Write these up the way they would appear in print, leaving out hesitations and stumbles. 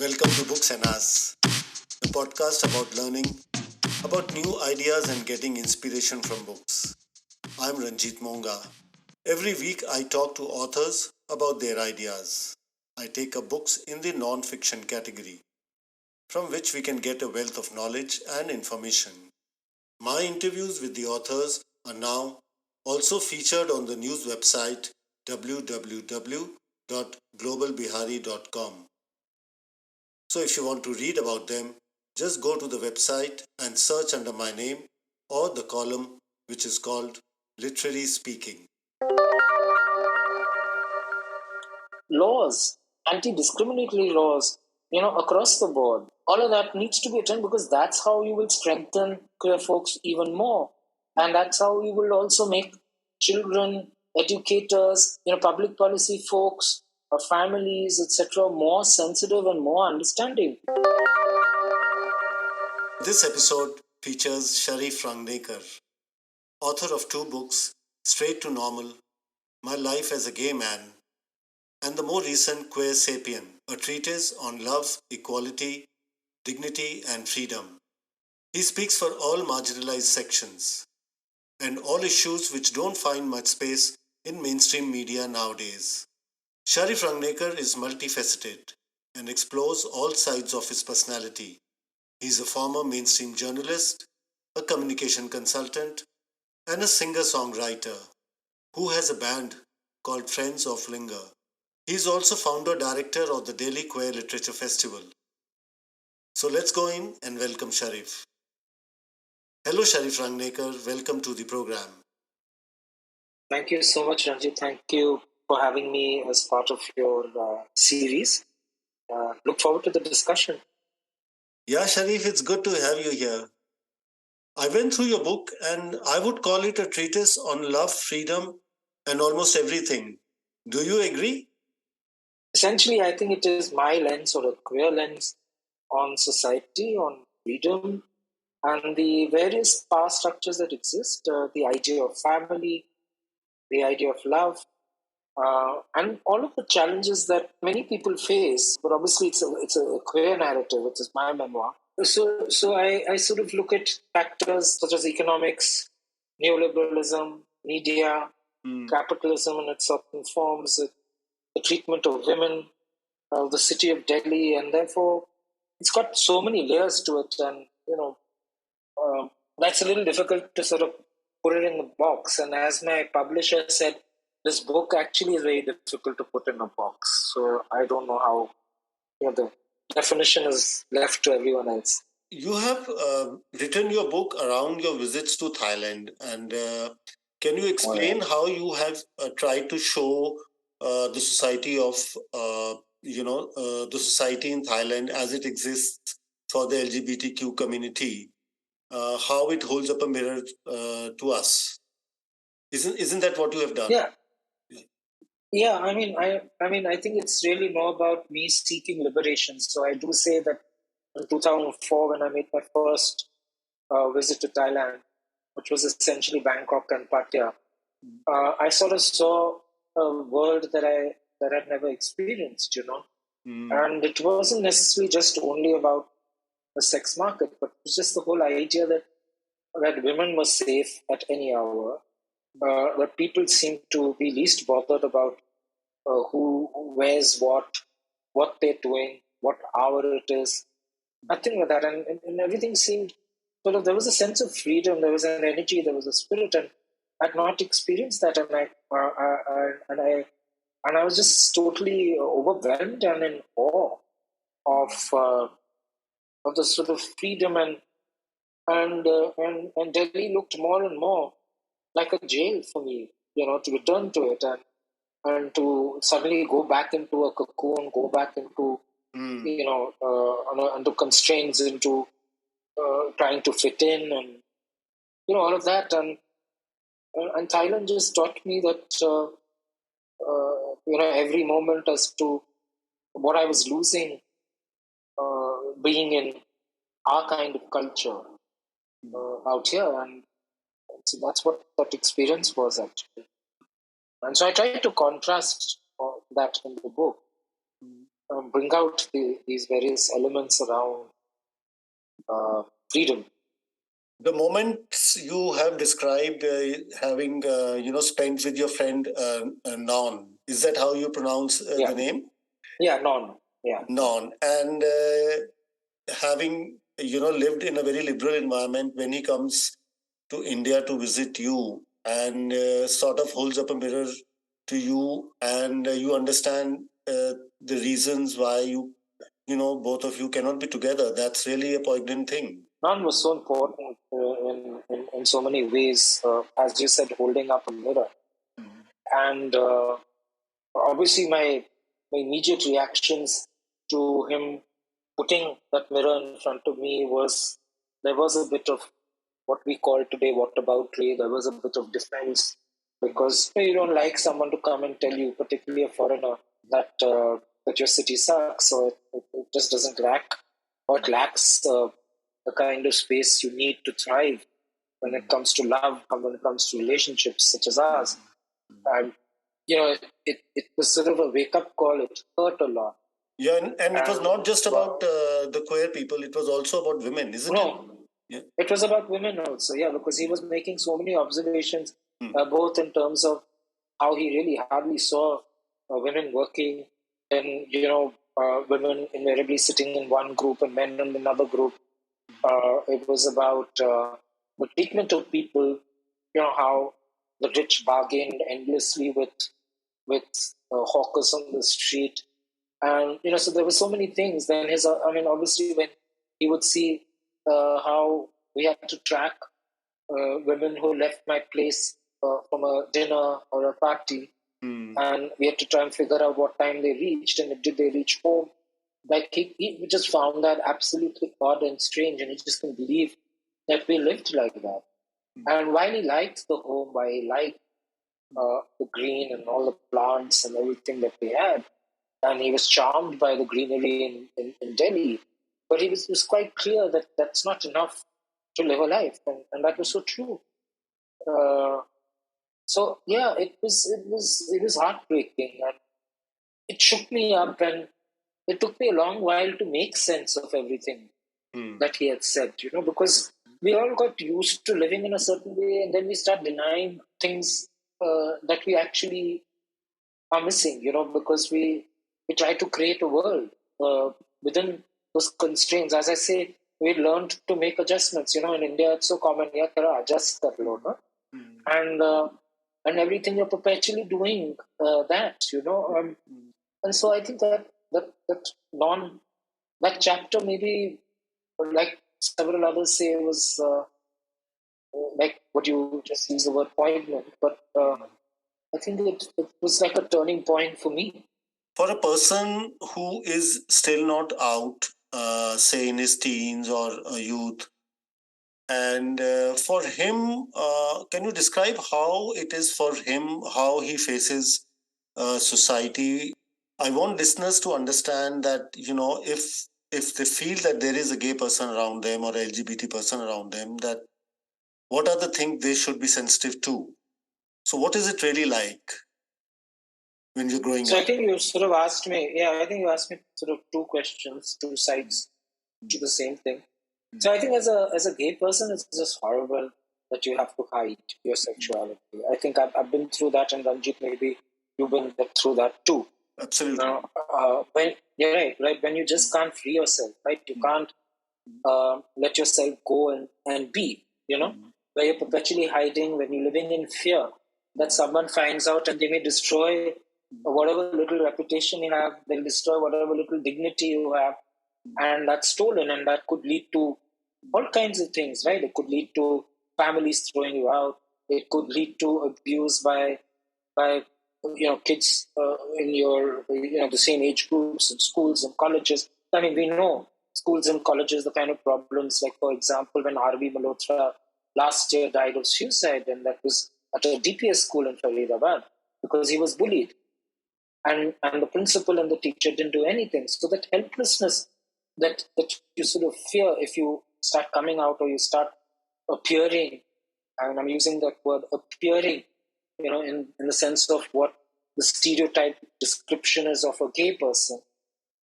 Welcome to Books and Us, the podcast about learning, about new ideas and getting inspiration from books. I'm Ranjit Monga. Every week I talk to authors about their ideas. I take up books in the non-fiction category, from which we can get a wealth of knowledge and information. My interviews with the authors are now also featured on the news website www.globalbihari.com. So if you want to read about them, just go to the website and search under my name or the column which is called Literary Speaking. Laws, anti-discriminatory laws, across the board. All of that needs to be attended because that's how you will strengthen queer folks even more. And that's how you will also make children, educators, public policy folks, families, etc., more sensitive and more understanding. This episode features Sharif Rangnekar, author of two books, Straight to Normal, My Life as a Gay Man, and the more recent Queersapien, a treatise on love, equality, dignity, and freedom. He speaks for all marginalized sections and all issues which don't find much space in mainstream media nowadays. Sharif Rangnekar is multifaceted and explores all sides of his personality. He's a former mainstream journalist, a communication consultant, and a singer-songwriter who has a band called Friends of Linger. He is also founder-director of the Delhi Queer Literature Festival. So let's go in and welcome Sharif. Hello Sharif Rangnekar, welcome to the program. Thank you so much, Ranjit. Thank you for having me as part of your series. Look forward to the discussion. Yeah, Sharif, it's good to have you here. I went through your book and I would call it a treatise on love, freedom, and almost everything. Do you agree? Essentially, I think it is my lens or a queer lens on society, on freedom, and the various power structures that exist, the idea of family, the idea of love, and all of the challenges that many people face. But obviously, it's a queer narrative, which is my memoir. So I sort of look at factors such as economics, neoliberalism, media, capitalism in its certain forms, the treatment of women, the city of Delhi, and therefore it's got so many layers to it, and that's a little difficult to sort of put it in the box. And as my publisher said, this book actually is very difficult to put in a box. So I don't know how the definition is left to everyone else. You have written your book around your visits to Thailand, and can you explain how you have tried to show the society of the society in Thailand as it exists for the LGBTQ community, how it holds up a mirror to us? Isn't that what you have done? Yeah. I mean, I think it's really more about me seeking liberation. So I do say that in 2004, when I made my first visit to Thailand, which was essentially Bangkok and Pattaya, I sort of saw a world that I'd never experienced, And it wasn't necessarily just only about the sex market, but it was just the whole idea that women were safe at any hour, that people seemed to be least bothered about who wears what they're doing, what hour it is, nothing like that. And everything seemed sort of, there was a sense of freedom, there was an energy, there was a spirit, and I'd not experienced that. And I was just totally overwhelmed and in awe of the sort of freedom, and Delhi looked more and more like a jail for me, to return to it and to suddenly go back into a cocoon, go back into, under constraints, into trying to fit in, and all of that. And Thailand just taught me that every moment as to what I was losing, being in our kind of culture out here, and so that's what that experience was actually. And so I tried to contrast that in the book. bring out these various elements around freedom. The moments you have described having, spent with your friend Non, is that how you pronounce Yeah, the name? yeah, non, yeah, Non. And having, lived in a very liberal environment, when he comes to India to visit you and sort of holds up a mirror to you, and you understand the reasons why both of you cannot be together. That's really a poignant thing. non was so important in so many ways. As you said, holding up a mirror, and obviously my immediate reactions to him putting that mirror in front of me was there was a bit of what we call today whataboutery. There was a bit of defense because you don't like someone to come and tell you, particularly a foreigner, that your city sucks or it just doesn't lack or it lacks the kind of space you need to thrive when it comes to love and when it comes to relationships such as ours. And it was sort of a wake up call. It hurt a lot. Yeah, and it was not just about the queer people, it was also about women, isn't it? No, it was about women also, yeah, because he was making so many observations, both in terms of how he really hardly saw women working, and women invariably sitting in one group and men in another group. It was about the treatment of people, how the rich bargained endlessly with hawkers on the street, and so there were so many things. Then obviously when he would see how we had to track women who left my place from a dinner or a party, and we had to try and figure out what time they reached and did they reach home. Like he just found that absolutely odd and strange, and he just couldn't believe that we lived like that. And while he liked the home, while he liked the green and all the plants and everything that we had, and he was charmed by the greenery in Delhi, but it was quite clear that that's not enough to live a life, and that was so true. Uh, so yeah, it was heartbreaking, and it shook me up, and it took me a long while to make sense of everything that he had said. Because we all got used to living in a certain way, and then we start denying things that we actually are missing. Because we try to create a world within those constraints. As I say, we learned to make adjustments. In India, it's so common. Yeah, kara adjust kar lo, no? And everything you're perpetually doing that. And so I think that non that chapter maybe, like several others say, was like what you just used the word poignant, but I think it was like a turning point for me. For a person who is still not out, say in his teens or youth, and for him, can you describe how it is for him, how he faces society? I want listeners to understand that, if they feel that there is a gay person around them or LGBT person around them, that what are the things they should be sensitive to? So what is it really like when you're growing So up? I think you sort of asked me, yeah, I think you asked me sort of two questions, two sides to the same thing. So I think as a gay person, it's just horrible that you have to hide your sexuality. I think I've been through that, and Ranjit, maybe you've been through that too. Absolutely. When you're right, when you just can't free yourself, right? You can't let yourself go and be, where you're perpetually hiding, when you're living in fear that someone finds out and they may destroy whatever little reputation you have, they'll destroy whatever little dignity you have, and that's stolen, and that could lead to all kinds of things, right? It could lead to families throwing you out. It could lead to abuse by kids in your the same age groups in schools and colleges. I mean, we know schools and colleges the kind of problems. Like for example, when R.V. Malhotra last year died of suicide, and that was at a DPS school in Faridabad because he was bullied, and the principal and the teacher didn't do anything. So that helplessness that you sort of fear if you start coming out or you start appearing, and I'm using that word appearing, in the sense of what the stereotype description is of a gay person.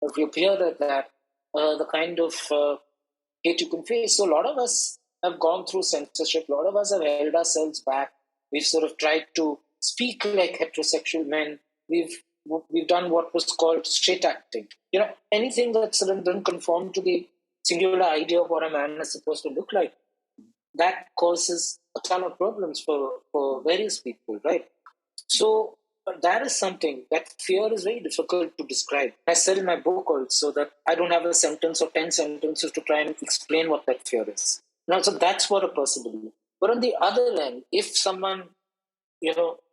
if you appear like that, the kind of hate you can face. So a lot of us have gone through censorship. A lot of us have held ourselves back. We've sort of tried to speak like heterosexual men. We've done what was called straight acting. Anything that sort of doesn't conform to the singular idea of what a man is supposed to look like, that causes a ton of problems for various people, right? So that is something, that fear is very difficult to describe. I said in my book also that I don't have a sentence or 10 sentences to try and explain what that fear is. So that's what a person believes. But on the other end, if someone,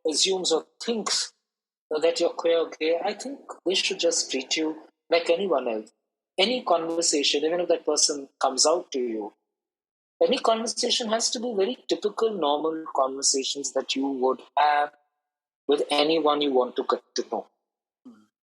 assumes or thinks that you're queer or gay, I think they should just treat you like anyone else. Any conversation, even if that person comes out to you, any conversation has to be very typical, normal conversations that you would have with anyone you want to get to know.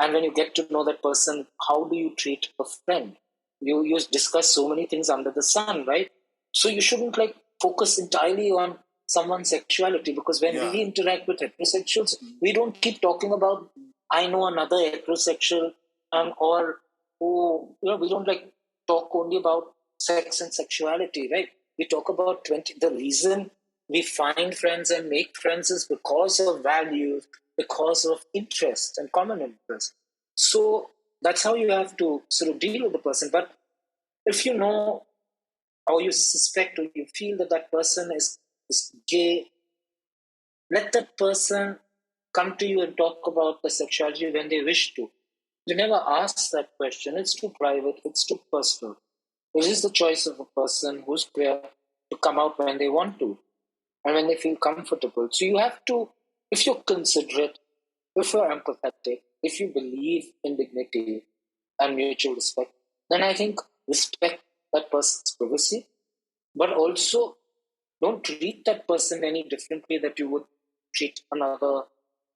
And when you get to know that person, how do you treat a friend? You discuss so many things under the sun, right? So you shouldn't focus entirely on someone's sexuality, because when we interact with heterosexuals, we don't keep talking about, I know another heterosexual, or we don't talk only about sex and sexuality, right? We talk about the reason we find friends and make friends is because of values, because of interest and common interest. So that's how you have to sort of deal with the person. But if you know, or you suspect, or you feel that that person is gay, let that person come to you and talk about the sexuality when they wish to. You never ask that question. It's too private. It's too personal. It is the choice of a person who's queer to come out when they want to and when they feel comfortable. So you have to, if you're considerate, if you're empathetic, if you believe in dignity and mutual respect, then I think respect that person's privacy, but also don't treat that person any differently that you would treat another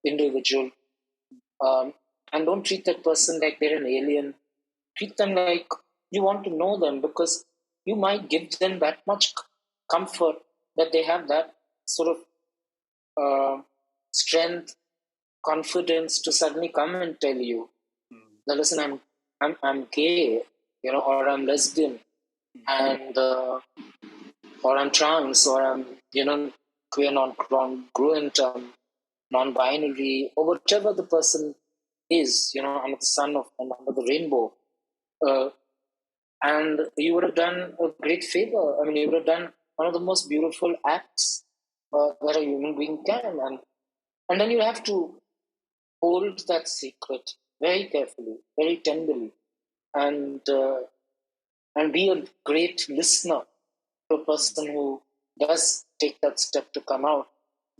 individual. And don't treat that person like they're an alien. Treat them like you want to know them, because you might give them that much comfort that they have that sort of strength, confidence to suddenly come and tell you that, listen, I'm gay, or I'm lesbian, and or I'm trans, or I'm queer, non-congruent, non-binary, or whatever the person is, under the sun and under the rainbow. And you would have done a great favor. I mean, you would have done one of the most beautiful acts that a human being can. And then you have to hold that secret very carefully, very tenderly, and be a great listener to a person who does take that step to come out,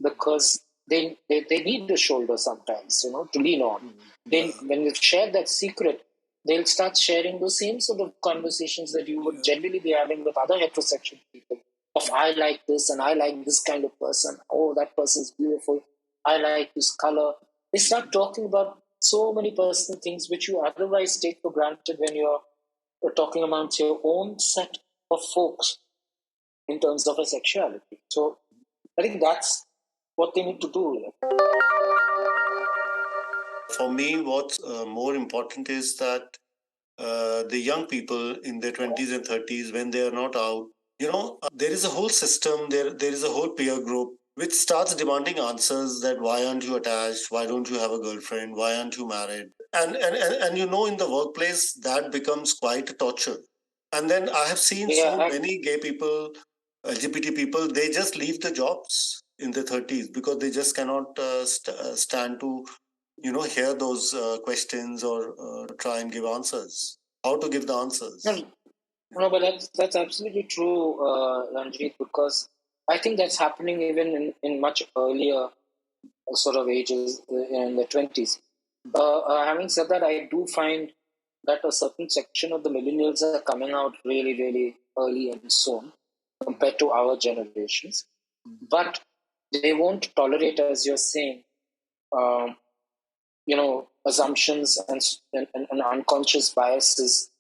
because they need a shoulder sometimes, to lean on. When you share that secret, they'll start sharing the same sort of conversations that you would generally be having with other heterosexual people. Of, I like this and I like this kind of person. Oh, that person's beautiful. I like this color. They start talking about so many personal things which you otherwise take for granted when you're talking amongst your own set of folks in terms of a sexuality. So I think that's what they need to do. For me, what's more important is that the young people in their 20s and 30s, when they are not out, there is a whole system, there is a whole peer group which starts demanding answers, that why aren't you attached? Why don't you have a girlfriend? Why aren't you married? And in the workplace, that becomes quite a torture. And then I have seen many gay people, LGBT people, they just leave the jobs in their 30s because they just cannot stand to hear those questions or try and give answers. How to give the answers? No, but that's absolutely true, Ranjit, because I think that's happening even in much earlier sort of ages, in the 20s. Having said that, I do find that a certain section of the millennials are coming out really, really early and soon compared to our generations. But they won't tolerate, as you're saying, um, assumptions and unconscious biases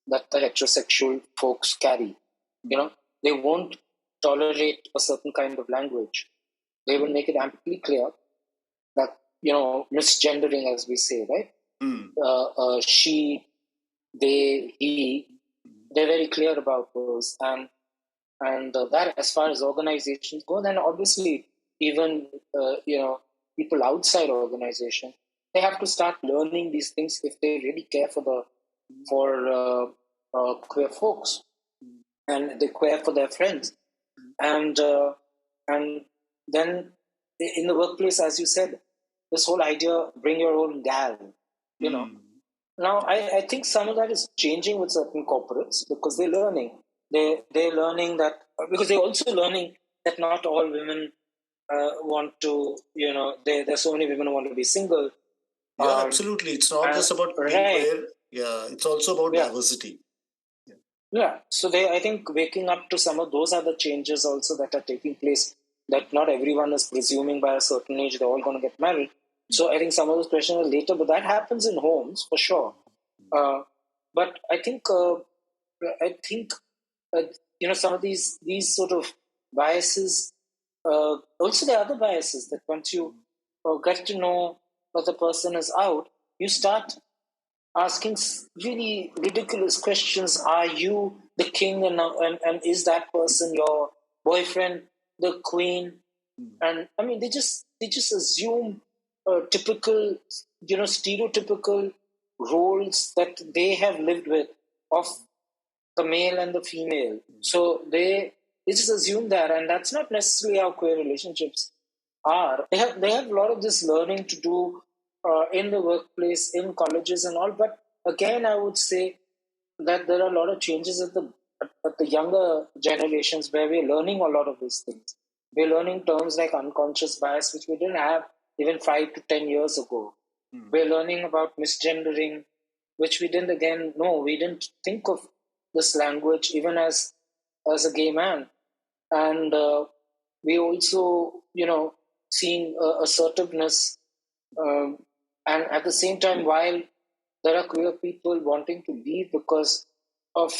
that the heterosexual folks carry. They won't tolerate a certain kind of language. They will make it amply clear that, misgendering, as we say, right? She, they're very clear about those. And that, as far as organizations go, then obviously even people outside organization, they have to start learning these things if they really care for queer folks, and they care for their friends. And then in the workplace, as you said, this whole idea, bring your own gal, you know. Now, I think some of that is changing with certain corporates because they're learning. They're learning that, because they're also learning that not all women want to, there's so many women who want to be single. Yeah, absolutely. It's not just about being queer. Yeah, it's also about diversity. Yeah, so I think waking up to some of those other changes also that are taking place, that not everyone is presuming by a certain age they're all going to get married. So I think some of those questions are later, but that happens in homes for sure. But I think some of these sort of biases. Also, there are other biases that once you get to know that the person is out, you start asking really ridiculous questions. Are you the king, and is that person your boyfriend, the queen? And I mean, they just assume typical, stereotypical roles that they have lived with of the male and the female. So they just assume that, and that's not necessarily how queer relationships are. They have a lot of this learning to do in the workplace, in colleges, and all. But again, I would say that there are a lot of changes at the younger generations where we're learning a lot of these things. We're learning terms like unconscious bias, which we didn't have even 5 to 10 years ago. We're learning about misgendering, which we didn't again know. We didn't think of this language even as a gay man. And we also, seeing assertiveness, and at the same time, while there are queer people wanting to leave because of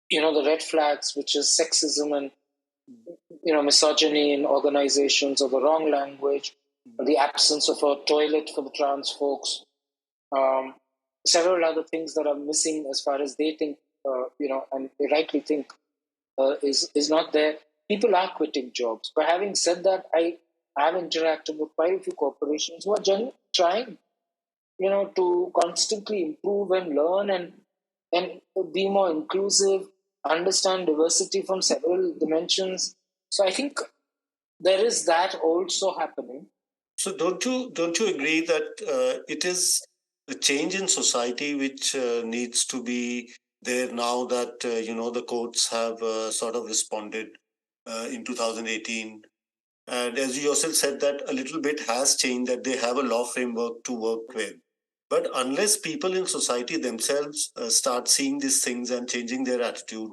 the red flags, which is sexism and misogyny in organizations, or the wrong language, or the absence of a toilet for the trans folks, several other things that are missing as far as they think, and they rightly think is not there. People are quitting jobs. But having said that, I have interacted with quite a few corporations who are genuinely trying, to constantly improve and learn and be more inclusive, understand diversity from several dimensions. So I think there is that also happening. So don't you agree that it is a change in society which needs to be there now that the courts have sort of responded in 2018, and as you yourself said that a little bit has changed, that they have a law framework to work with. But unless people in society themselves start seeing these things and changing their attitude,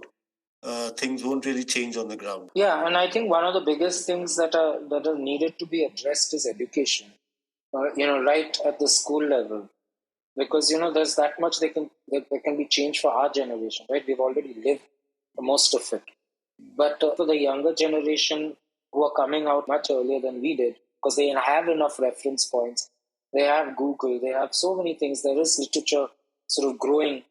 things won't really change on the ground. Yeah, and I think one of the biggest things that are needed to be addressed is education. Right at the school level, because there's that much that can be changed for our generation. Right, we've already lived most of it, but for the younger generation who are coming out much earlier than we did, because they have enough reference points, they have Google, they have so many things. There is literature sort of growing,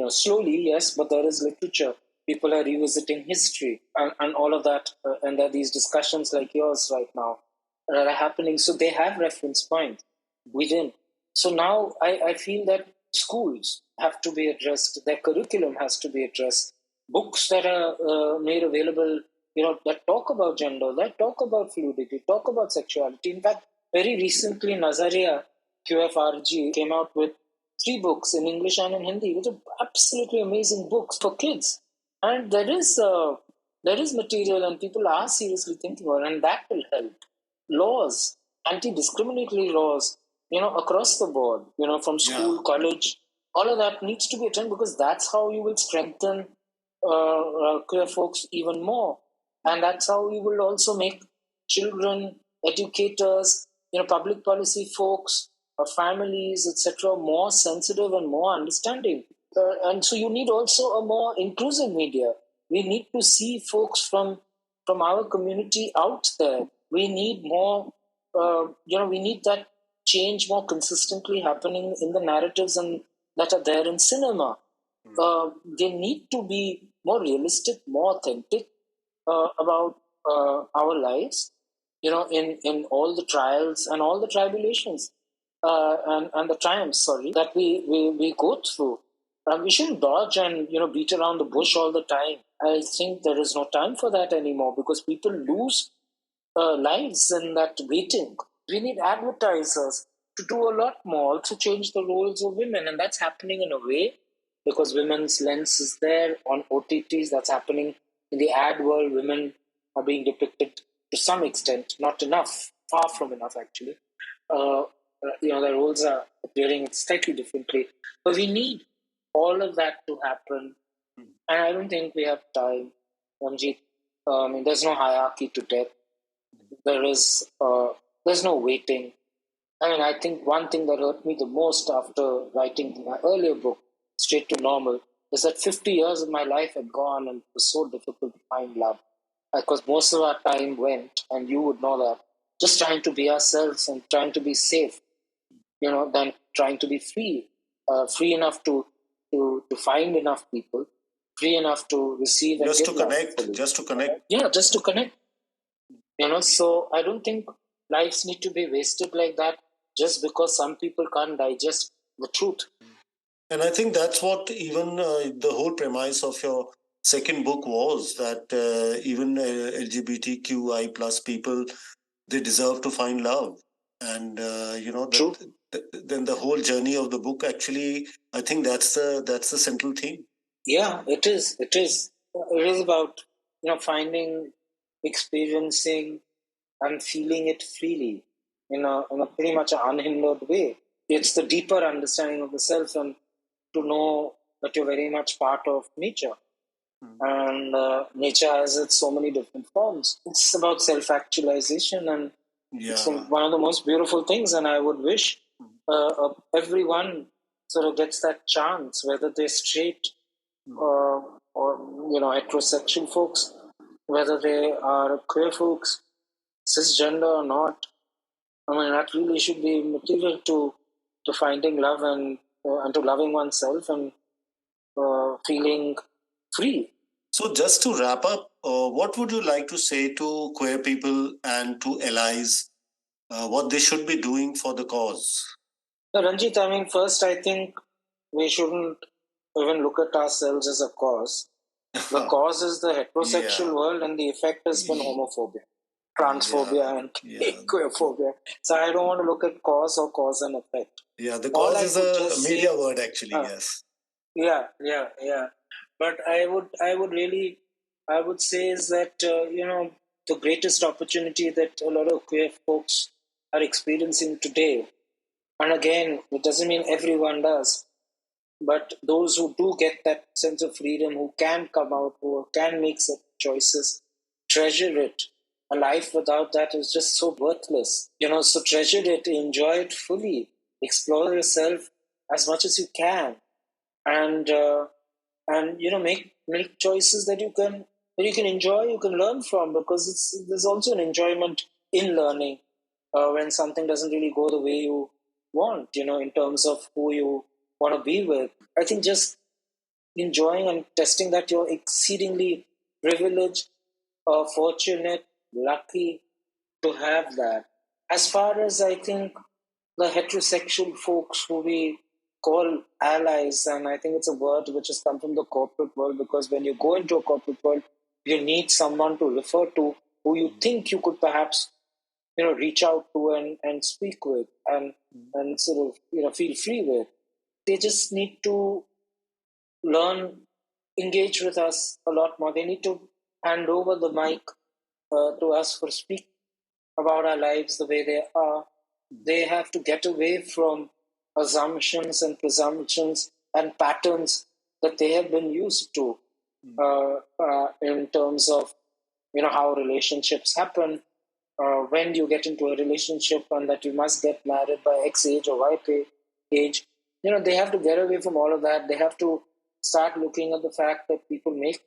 slowly, yes, but there is literature. People are revisiting history and all of that, and there are these discussions like yours right now that are happening. So they have reference points. We didn't. So now I feel that schools have to be addressed. Their curriculum has to be addressed. Books that are made available, that talk about gender, that talk about fluidity, talk about sexuality. In fact, very recently, Nazaria QFRG came out with 3 books in English and in Hindi, which are absolutely amazing books for kids. And there is material, and people are seriously thinking about it, and that will help. Laws, anti-discriminatory laws, across the board, from school, college, all of that needs to be attended, because that's how you will strengthen queer folks even more. And that's how you will also make children, educators, public policy folks, families, etc., more sensitive and more understanding. And so you need also a more inclusive media. We need to see folks from our community out there. We need more, we need that change more consistently happening in the narratives and that are there in cinema. They need to be more realistic, more authentic about our lives, in all the trials and all the tribulations and the triumphs, that we go through. We shouldn't dodge and beat around the bush all the time. I think there is no time for that anymore because people lose lives in that waiting. We need advertisers to do a lot more, to change the roles of women, and that's happening in a way because women's lens is there on OTTs. That's happening in the ad world. Women are being depicted to some extent, not enough, far from enough actually. The roles are appearing slightly differently, but we need all of that to happen, and I don't think we have time, Ramjeet. There's no hierarchy to death. There's no waiting. I think one thing that hurt me the most after writing my earlier book, Straight to Normal, is that 50 years of my life had gone and it was so difficult to find love. Because most of our time went, and you would know that, just trying to be ourselves and trying to be safe, than trying to be free. Free enough to find enough people, free enough to receive and just give to connect, just to connect. Yeah, just to connect. So I don't think lives need to be wasted like that just because some people can't digest the truth. And I think that's what even the whole premise of your second book was, that even LGBTQI plus people, they deserve to find love. And True. then the whole journey of the book, actually, I think that's the central theme. Yeah, it is. It is. It is about finding, experiencing, and feeling it freely in a pretty much an unhindered way. It's the deeper understanding of the self and to know that you're very much part of nature. And nature has its so many different forms. It's about self-actualization, and it's one of the most beautiful things. And I would wish everyone sort of gets that chance, whether they're straight or heterosexual folks, whether they are queer folks, cisgender or not. That really should be material to finding love and to loving oneself and feeling free. So, just to wrap up, what would you like to say to queer people and to allies, what they should be doing for the cause? Ranjit, first, I think we shouldn't even look at ourselves as a cause. The cause is the heterosexual world, and the effect has been homophobia, transphobia, and queerphobia. So I don't want to look at cause or cause and effect. Yeah, the cause is a media word, actually. Yes. Yeah. But I would say is that the greatest opportunity that a lot of queer folks are experiencing today, and again, it doesn't mean everyone does, but those who do get that sense of freedom, who can come out, who can make such choices, treasure it. A life without that is just so worthless. So treasure it, enjoy it fully, explore yourself as much as you can, and make choices that you can enjoy, you can learn from, because there's also an enjoyment in learning when something doesn't really go the way you want, in terms of who you want to be with. I think just enjoying and testing that you're exceedingly privileged, fortunate, lucky to have that. As far as I think the heterosexual folks who we call allies, and I think it's a word which has come from the corporate world, because when you go into a corporate world, you need someone to refer to who you think you could perhaps reach out to and speak with and sort of feel free with. They just need to learn, engage with us a lot more. They need to hand over the mic to us for speak about our lives the way they are. They have to get away from assumptions and presumptions and patterns that they have been used to in terms of how relationships happen. When you get into a relationship and that you must get married by X age or Y age, they have to get away from all of that. They have to start looking at the fact that people make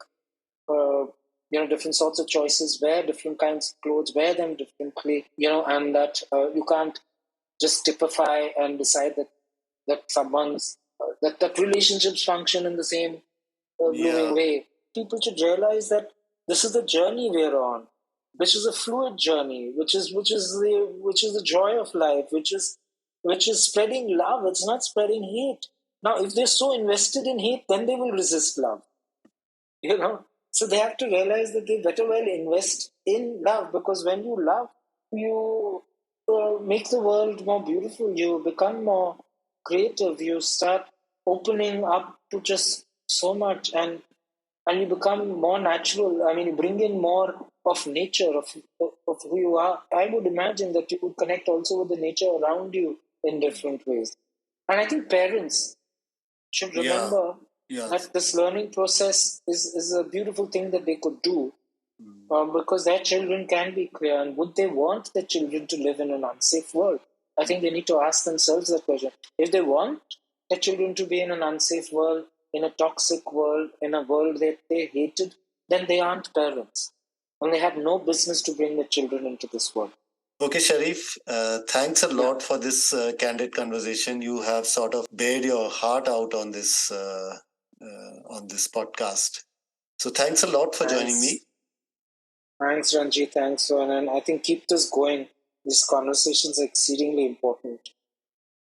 different sorts of choices, wear different kinds of clothes, wear them differently, and that you can't just typify and decide that someone's that relationships function in the same blooming Yeah. way. People should realize that this is the journey we're on, which is a fluid journey, which is the joy of life, which is spreading love. It's not spreading hate. Now, if they're so invested in hate, then they will resist love. So they have to realize that they better well invest in love, because when you love, you make the world more beautiful. You become more creative. You start opening up to just so much, and you become more natural. I mean, you bring in more of nature, of who you are. I would imagine that you would connect also with the nature around you in different ways. And I think parents should Yeah. remember Yes. that this learning process is a beautiful thing that they could do, Mm. because their children can be queer. And would they want their children to live in an unsafe world? I think they need to ask themselves that question. If they want their children to be in an unsafe world, in a toxic world, in a world that they hated, then they aren't parents. And they have no business to bring their children into this world. Okay, Sharif, thanks a Yeah. lot for this candid conversation. You have sort of bared your heart out on this podcast. So thanks a lot for joining me. Thanks. Thanks, Ranji. Thanks, and I think keep this going. These conversations are exceedingly important.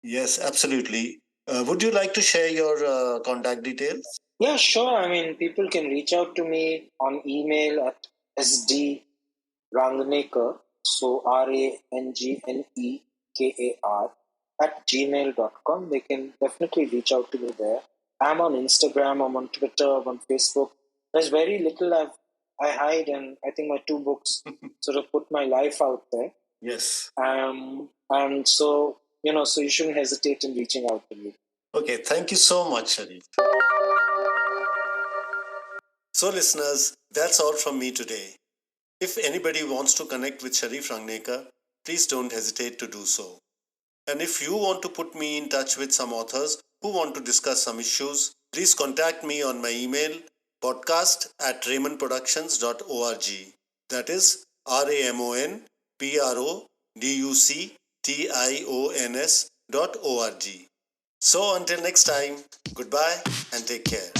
Yes, absolutely. Would you like to share your contact details? Yeah, sure. I mean, people can reach out to me on email at SD Rangnekar, so Rangnekar at gmail.com. They can definitely reach out to me there. I'm on Instagram, I'm on Twitter, I'm on Facebook. There's very little I hide, and I think my two books sort of put my life out there. Yes. And so you shouldn't hesitate in reaching out to me. Okay, thank you so much, Sharif. So, listeners, that's all from me today. If anybody wants to connect with Sharif Rangnekar, please don't hesitate to do so. And if you want to put me in touch with some authors who want to discuss some issues, please contact me on my email podcast@raymondproductions.org. That is RAMONPRODUCTIONS.org. So until next time, goodbye and take care.